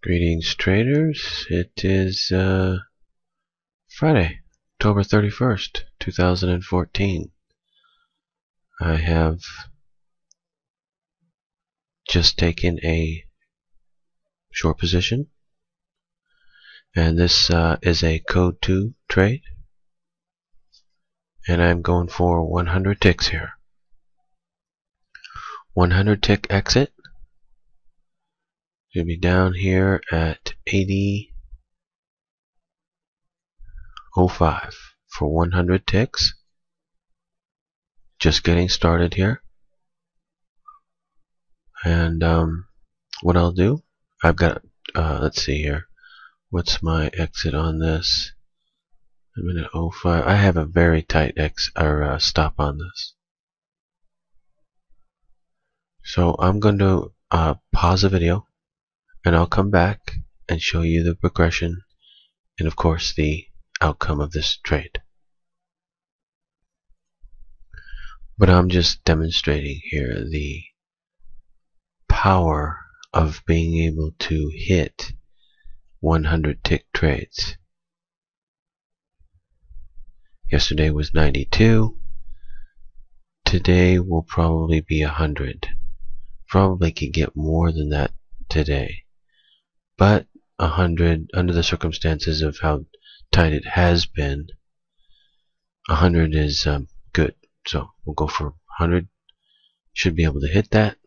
Greetings, traders. It is Friday, October 31st, 2014. I have just taken a short position, and this is a code 2 trade, and I'm going for 100 ticks here. 100 tick exit. Should be down here at 80.05 for 100 ticks. Just getting started here. And what I'll do, I've got, let's see here. What's my exit on this? I'm in at 05. I have a very tight stop on this. So I'm going to pause the video, and I'll come back and show you the progression and of course the outcome of this trade. But I'm just demonstrating here the power of being able to hit 100 tick trades. Yesterday was 92. Today will probably be 100. Probably could get more than that today. But 100, under the circumstances of how tight it has been, 100 is good. So we'll go for 100. Should be able to hit that.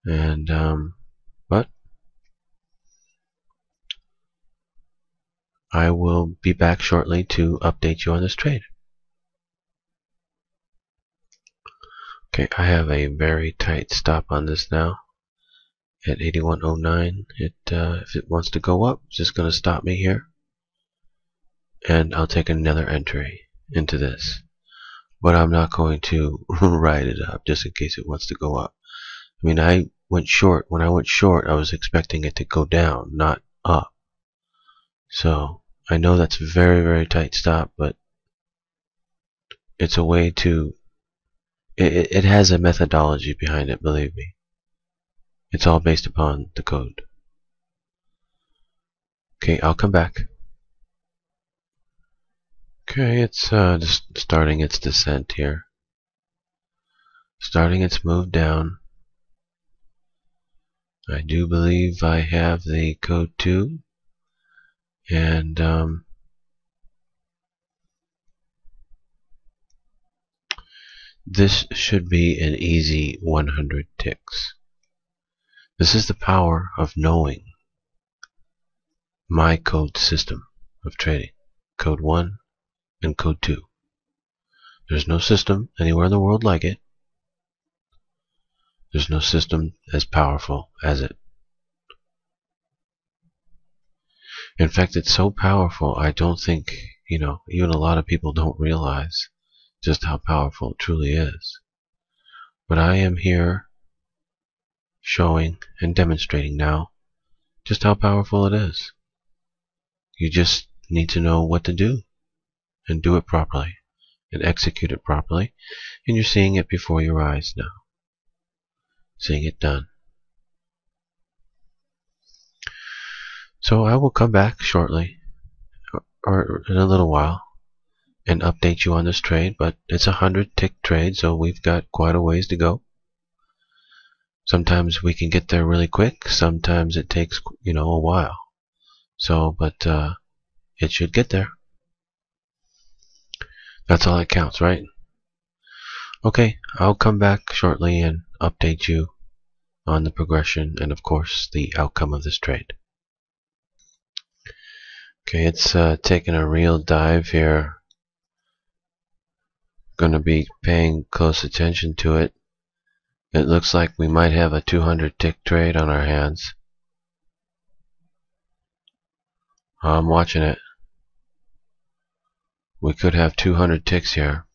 And but I will be back shortly to update you on this trade. Okay, I have a very tight stop on this now at 81.09. If it wants to go up, it's just going to stop me here, and I'll take another entry into this. But I'm not going to ride it up just in case it wants to go up. I mean, I went short. When I went short, I was expecting it to go down, not up. So I know that's a very, very tight stop, but it's a way to. It has a methodology behind it, believe me. It's all based upon the code. Okay, I'll come back. Okay, it's just starting its descent here. Starting its move down. I do believe I have the code 2. And this should be an easy 100 ticks. This is the power of knowing my code system of trading. Code 1 and code 2. There's no system anywhere in the world like it. There's no system as powerful as it. In fact, it's so powerful, I don't think, even a lot of people don't realize just how powerful it truly is. But I am here showing and demonstrating now just how powerful it is. You just need to know what to do and do it properly and execute it properly, and you're seeing it before your eyes now. Seeing it done. So I will come back shortly, or in a little while, and update you on this trade, but it's a 100 tick trade, so we've got quite a ways to go. Sometimes we can get there really quick, sometimes it takes, a while. So, but it should get there. That's all that counts, right? Okay, I'll come back shortly and update you on the progression and of course the outcome of this trade. Okay, it's taking a real dive here. Gonna be paying close attention to it. It looks like we might have a 200 tick trade on our hands. I'm watching it. We could have 200 ticks here.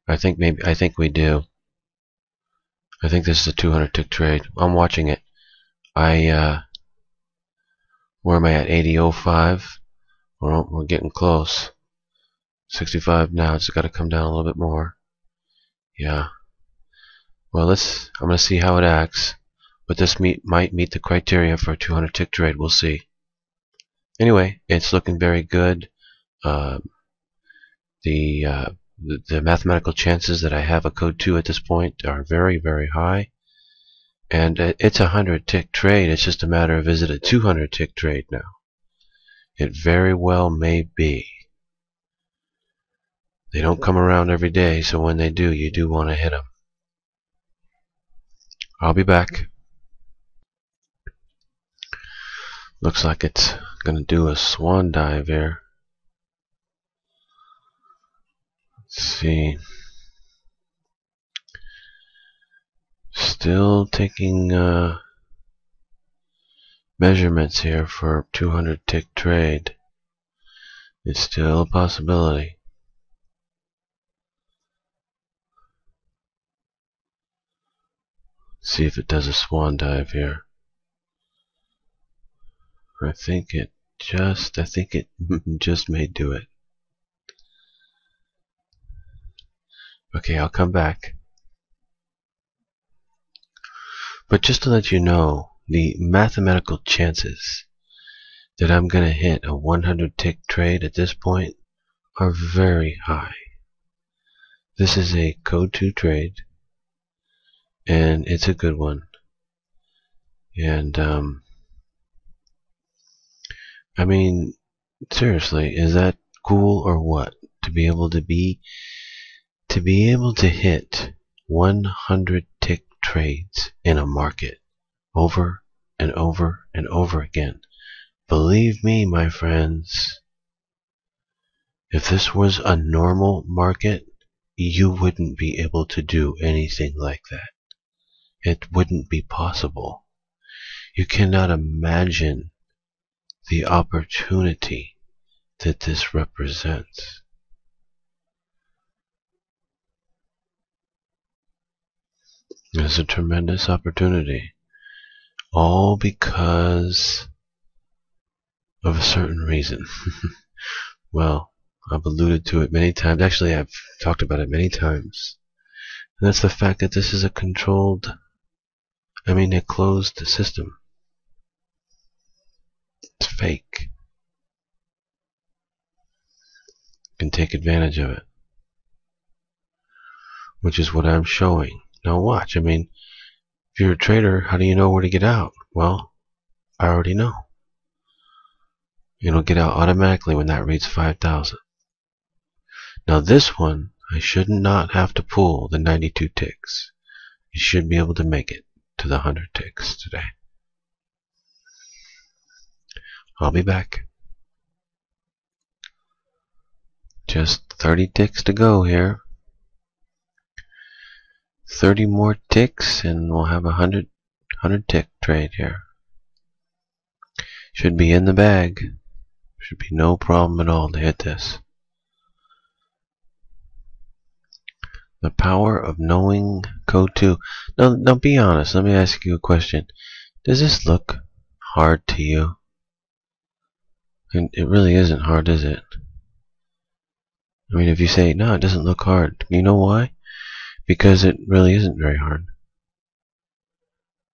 I think we do. I think this is a 200 tick trade. I'm watching it. Where am I at? 80.05. We're getting close. 65 now. It's got to come down a little bit more. Yeah. Well, I'm going to see how it acts. but this might meet the criteria for a 200 tick trade. We'll see. Anyway, it's looking very good. The mathematical chances that I have a code 2 at this point are very, very high. And it's a 100 tick trade. It's just a matter of, is it a 200 tick trade now? It very well may be. They don't come around every day, so when they do, you do want to hit them. I'll be back. Looks like it's going to do a swan dive here. Let's see. Still taking measurements here for 200 tick trade. It's still a possibility. See if it does a swan dive here. I think it just may do it. Okay, I'll come back. But just to let you know, the mathematical chances that I'm going to hit a 100 tick trade at this point are very high. This is a code 2 trade, and it's a good one. And I mean, seriously, is that cool or what? To be able to hit 100 tick trades in a market over and over and over again. Believe me, my friends, if this was a normal market, you wouldn't be able to do anything like that. It wouldn't be possible. You cannot imagine the opportunity that this represents. It's a tremendous opportunity, all because of a certain reason. Well, I've alluded to it many times. Actually, I've talked about it many times. And that's the fact that this is a a closed system. It's fake. You can take advantage of it, which is what I'm showing. Now watch, if you're a trader, how do you know where to get out? Well, I already know. It'll get out automatically when that reads 5,000. Now this one, I should not have to pull the 92 ticks. You should be able to make it to the 100 ticks today. I'll be back. Just 30 ticks to go here. 30 more ticks and we'll have a 100 tick trade here. Should be in the bag. Should be no problem at all to hit this. The power of knowing code 2. Now be honest. Let me ask you a question. Does this look hard to you? And it really isn't hard, is it? If you say, no, it doesn't look hard. You know why? Because it really isn't very hard.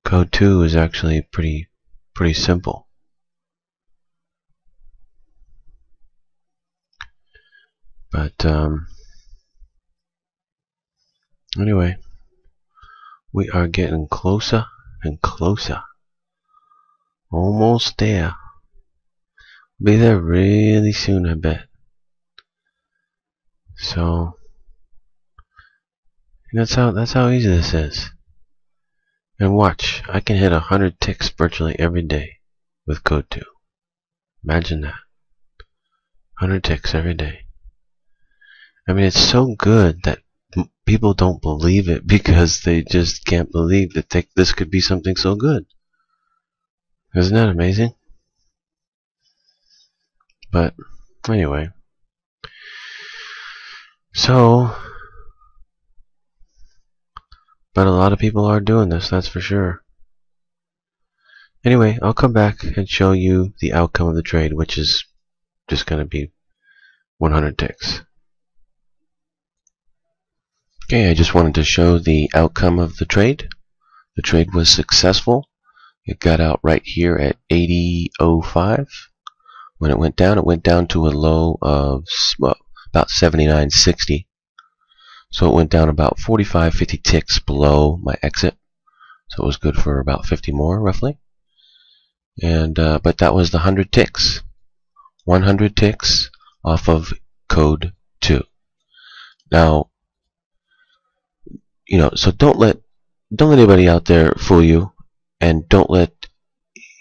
Code 2 is actually pretty simple. But anyway, we are getting closer and closer. Almost there. Be there really soon, I bet. So that's how easy this is. And watch, I can hit 100 ticks virtually every day with code 2. Imagine that. 100 ticks every day. It's so good that people don't believe it because they just can't believe that this could be something so good. Isn't that amazing? But anyway, but a lot of people are doing this, that's for sure. Anyway, I'll come back and show you the outcome of the trade, which is just going to be 100 ticks. Okay, I just wanted to show the outcome of the trade. The trade was successful. It got out right here at 80.05. When it went down to a low of, well, about 79.60. So it went down about 45, 50 ticks below my exit. So it was good for about 50 more, roughly. And but that was the 100 ticks. 100 ticks off of code 2. Now, so don't let anybody out there fool you, and don't let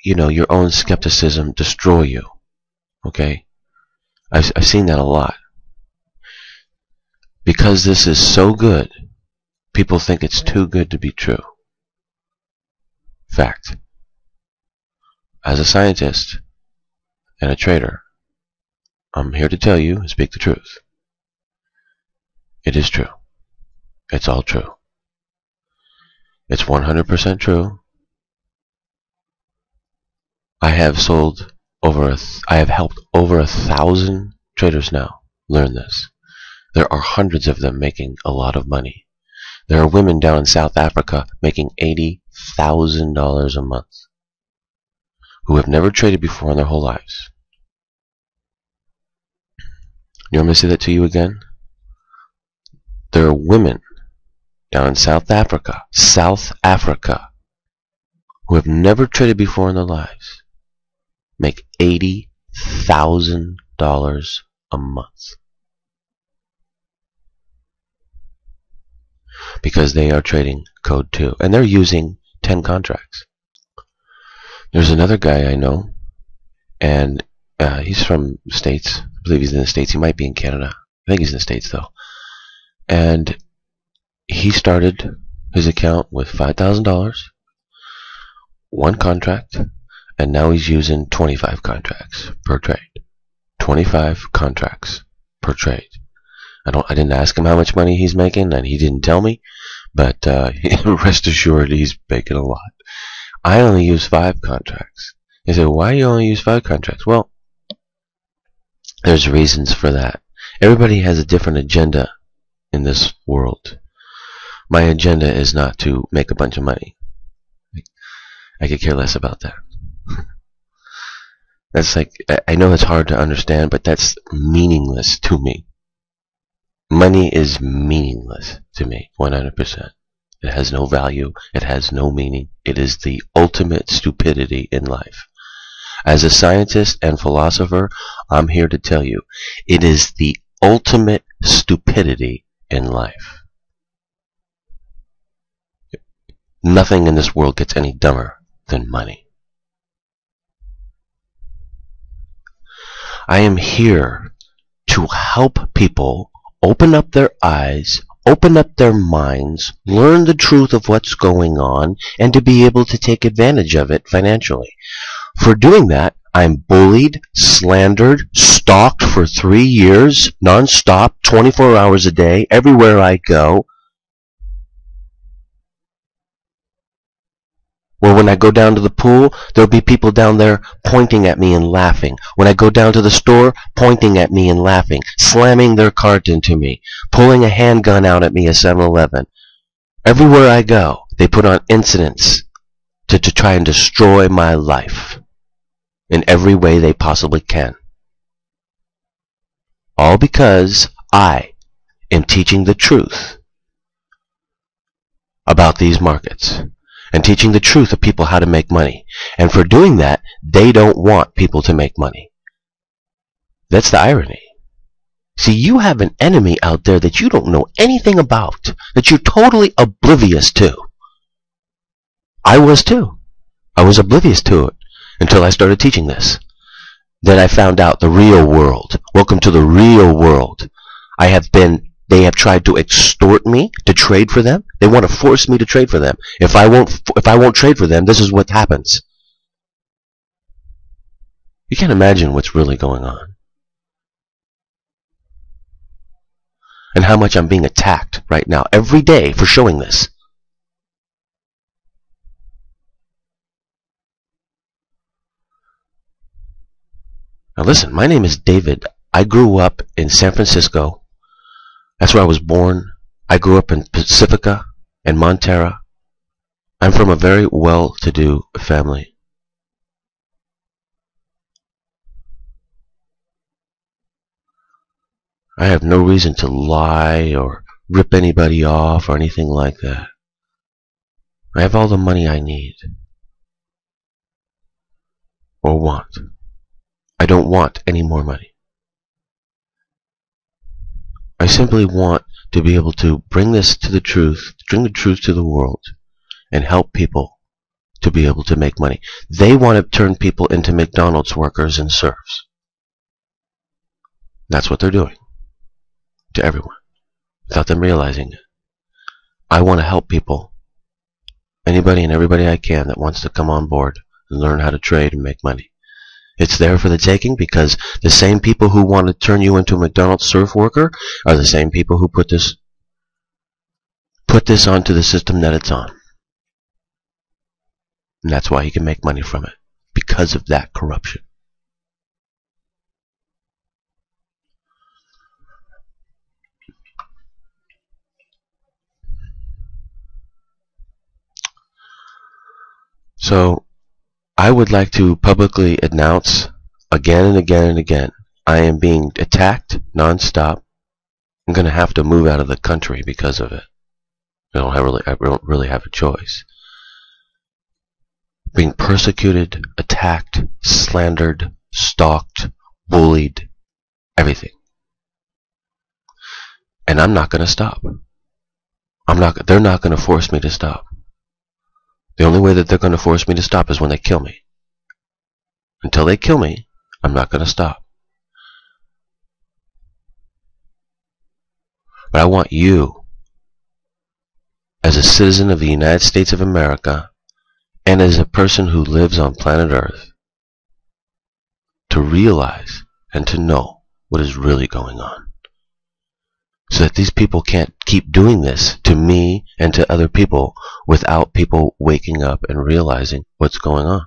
your own skepticism destroy you. Okay? I've seen that a lot. Because this is so good, people think it's too good to be true. Fact. As a scientist and a trader, I'm here to tell you and speak the truth. It is true. It's all true. It's 100% true. I have helped over 1,000 traders now learn this. There are hundreds of them making a lot of money. There are women down in South Africa making $80,000 a month who have never traded before in their whole lives. You want me to say that to you again? There are women down in South Africa, who have never traded before in their lives, make $80,000 a month. Because they are trading code 2, and they're using 10 contracts. There's another guy I know, and he's from the States. I believe he's in the States. He might be in Canada. I think he's in the States, though. And he started his account with $5,000, one contract, and now he's using 25 contracts per trade. 25 contracts per trade. I didn't ask him how much money he's making, and he didn't tell me, but rest assured he's making a lot. I only use 5 contracts. He said, why do you only use 5 contracts? Well, there's reasons for that. Everybody has a different agenda in this world. My agenda is not to make a bunch of money. I could care less about that. That's like, I know it's hard to understand, but that's meaningless to me. Money is meaningless to me, 100%. It has no value. It has no meaning. It is the ultimate stupidity in life. As a scientist and philosopher, I'm here to tell you, it is the ultimate stupidity in life. Nothing in this world gets any dumber than money. I am here to help people open up their eyes, open up their minds, learn the truth of what's going on, and to be able to take advantage of it financially. For doing that, I'm bullied, slandered, stalked for 3 years, non-stop, 24 hours a day, everywhere I go. Well, when I go down to the pool, there'll be people down there pointing at me and laughing. When I go down to the store, pointing at me and laughing, slamming their cart into me, pulling a handgun out at me at 7-Eleven. Everywhere I go, they put on incidents to try and destroy my life in every way they possibly can. All because I am teaching the truth about these markets. And teaching the truth of people how to make money. And for doing that, they don't want people to make money. That's the irony. See, you have an enemy out there that you don't know anything about, that you're totally oblivious to. I was too. I was oblivious to it until I started teaching this. Then I found out the real world. Welcome to the real world. They have tried to extort me to trade for them. They want to force me to trade for them. If I won't trade for them, this is what happens. You can't imagine what's really going on. And how much I'm being attacked right now, every day, for showing this. Now listen, my name is David. I grew up in San Francisco. That's where I was born. I grew up in Pacifica and Montera. I'm from a very well-to-do family. I have no reason to lie or rip anybody off or anything like that. I have all the money I need or want. I don't want any more money. I simply want to be able to bring this to the truth, bring the truth to the world, and help people to be able to make money. They want to turn people into McDonald's workers and serfs. That's what they're doing to everyone, without them realizing it. I want to help people, anybody and everybody I can that wants to come on board and learn how to trade and make money. It's there for the taking, because the same people who want to turn you into a McDonald's serf worker are the same people who put this onto the system that it's on. And that's why he can make money from it, because of that corruption. So I would like to publicly announce again and again and again, I am being attacked nonstop. I'm going to have to move out of the country because of it. I don't really have a choice. Being persecuted, attacked, slandered, stalked, bullied, everything. And I'm not going to stop. They're not going to force me to stop. The only way that they're going to force me to stop is when they kill me. Until they kill me, I'm not going to stop. But I want you, as a citizen of the United States of America, and as a person who lives on planet Earth, to realize and to know what is really going on. So that these people can't keep doing this to me and to other people without people waking up and realizing what's going on.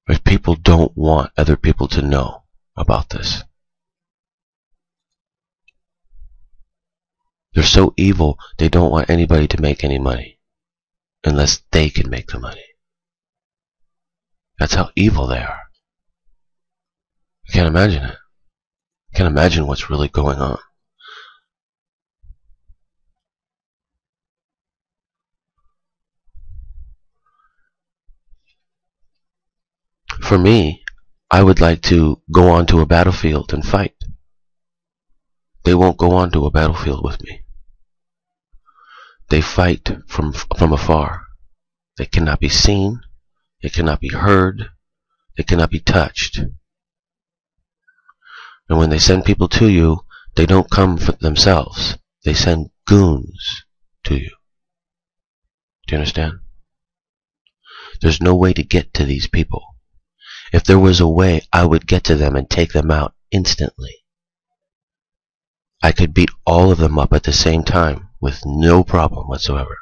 If people don't want other people to know about this. They're so evil, they don't want anybody to make any money unless they can make the money. That's how evil they are. I can't imagine it. I can't imagine what's really going on. For me, I would like to go onto a battlefield and fight. They won't go onto a battlefield with me. They fight from afar. They cannot be seen. They cannot be heard. They cannot be touched. And when they send people to you, they don't come for themselves. They send goons to you. Do you understand? There's no way to get to these people. If there was a way, I would get to them and take them out instantly. I could beat all of them up at the same time with no problem whatsoever.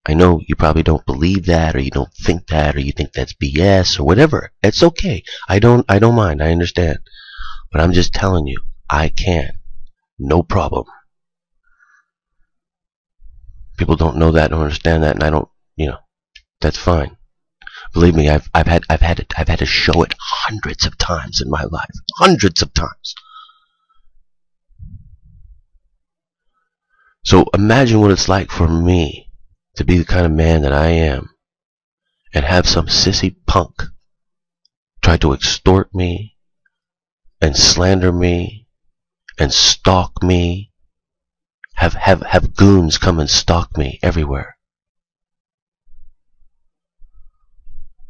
I know you probably don't believe that, or you don't think that, or you think that's BS or whatever. It's okay. I don't mind. I understand. But I'm just telling you, I can. No problem. People don't know that, don't understand that, and I don't, that's fine. Believe me, I've had to show it hundreds of times in my life. Hundreds of times. So imagine what it's like for me to be the kind of man that I am and have some sissy punk try to extort me and slander me and stalk me, have goons come and stalk me everywhere.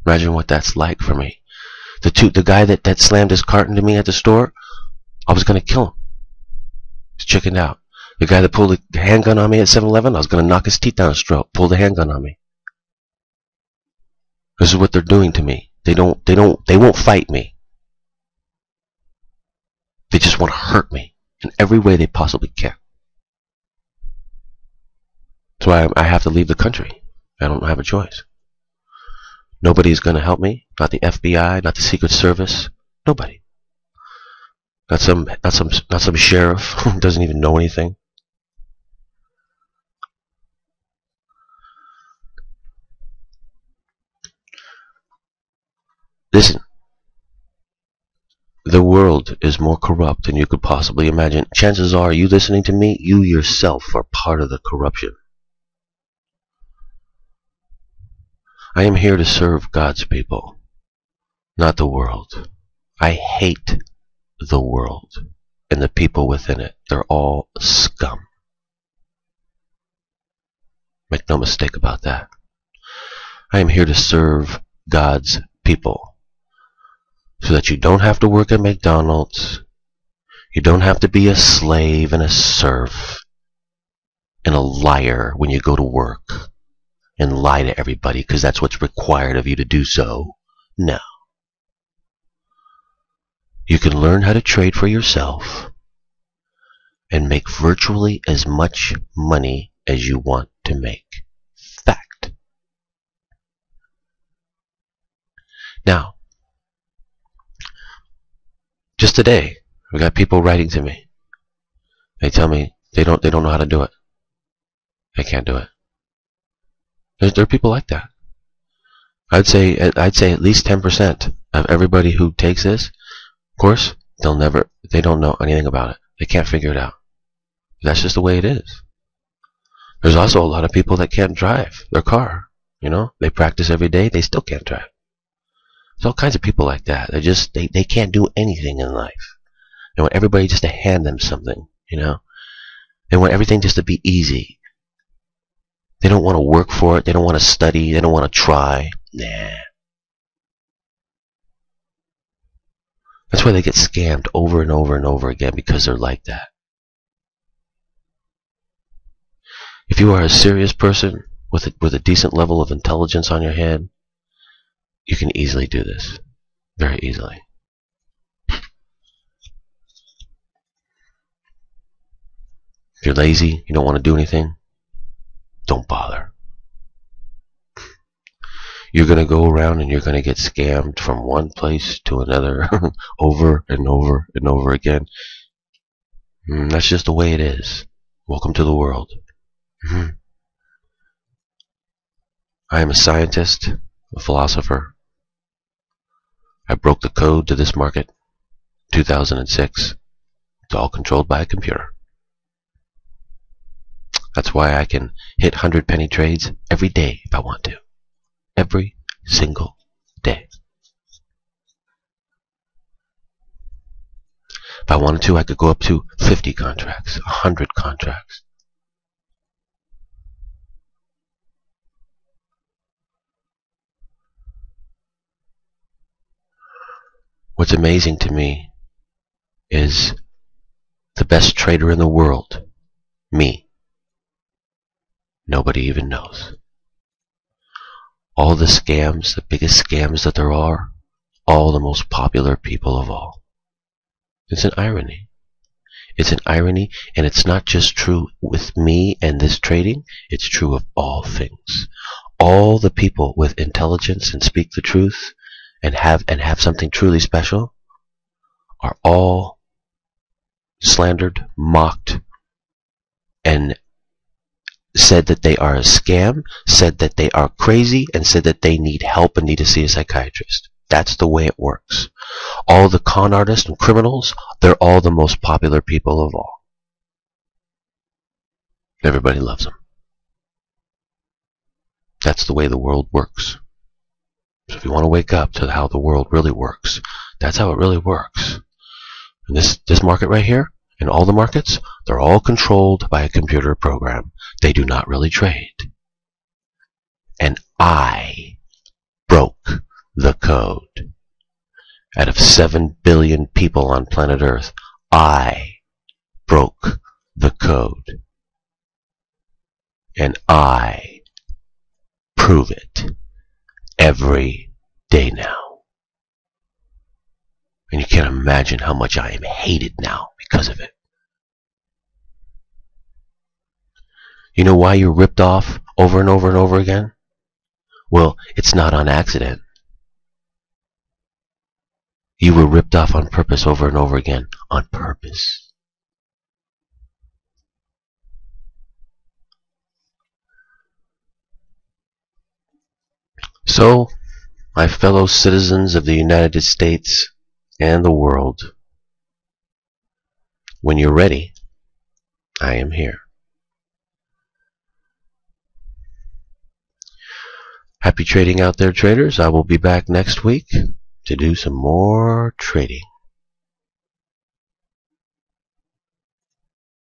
Imagine what that's like for me. The guy that slammed his cart into me at the store, I was going to kill him. He's chickened out. The guy that pulled a handgun on me at 7-Eleven, I was going to knock his teeth down his throat, pulled a handgun on me. This is what they're doing to me. They won't fight me. They just want to hurt me in every way they possibly can. That's why I have to leave the country. I don't have a choice. Nobody's going to help me. Not the FBI, not the Secret Service. Nobody. Not some sheriff who doesn't even know anything. Listen, the world is more corrupt than you could possibly imagine. Chances are, you listening to me, you yourself are part of the corruption. I am here to serve God's people, not the world. I hate the world and the people within it. They're all scum. Make no mistake about that. I am here to serve God's people so that you don't have to work at McDonald's. You don't have to be a slave and a serf and a liar when you go to work and lie to everybody because that's what's required of you to do so. No. You can learn how to trade for yourself and make virtually as much money as you want to make. Fact. Now, just today, we got people writing to me. They tell me they don't know how to do it. They can't do it. There are people like that. I'd say at least 10% of everybody who takes this course, they don't know anything about it. They can't figure it out. That's just the way it is. There's also a lot of people that can't drive their car. They practice every day, they still can't drive. There's all kinds of people like that. They can't do anything in life. They want everybody just to hand them something, They want everything just to be easy. They don't want to work for it. They don't want to study. They don't want to try. Nah. That's why they get scammed over and over and over again, because they're like that. If you are a serious person with a decent level of intelligence on your head, you can easily do this. Very easily. If you're lazy, you don't want to do anything, don't bother. You're going to go around and you're going to get scammed from one place to another over and over and over again. That's just the way it is. Welcome to the world. I am a scientist, a philosopher. I broke the code to this market, 2006. It's all controlled by a computer. That's why I can hit 100 penny trades every day if I want to. Every single day. If I wanted to, I could go up to 50 contracts, 100 contracts. What's amazing to me is the best trader in the world, me. Nobody even knows. All the scams, the biggest scams that there are, all the most popular people of all. It's an irony. It's an irony, and it's not just true with me and this trading, it's true of all things. All the people with intelligence and speak the truth and have something truly special are all slandered, mocked, and said that they are a scam, said that they are crazy, and said that they need help and need to see a psychiatrist. That's the way it works. All the con artists and criminals, they're all the most popular people of all. Everybody loves them. That's the way the world works. So if you want to wake up to how the world really works, that's how it really works. And this market right here, and all the markets, they're all controlled by a computer program. They do not really trade. And I broke the code. Out of 7 billion people on planet Earth, I broke the code. And I prove it every day now. And you can't imagine how much I am hated now because of it. You know why you're ripped off over and over and over again? Well, it's not on accident. You were ripped off on purpose over and over again. On purpose. So, my fellow citizens of the United States and the world. When you're ready, I am here. Happy trading out there, traders. I will be back next week to do some more trading.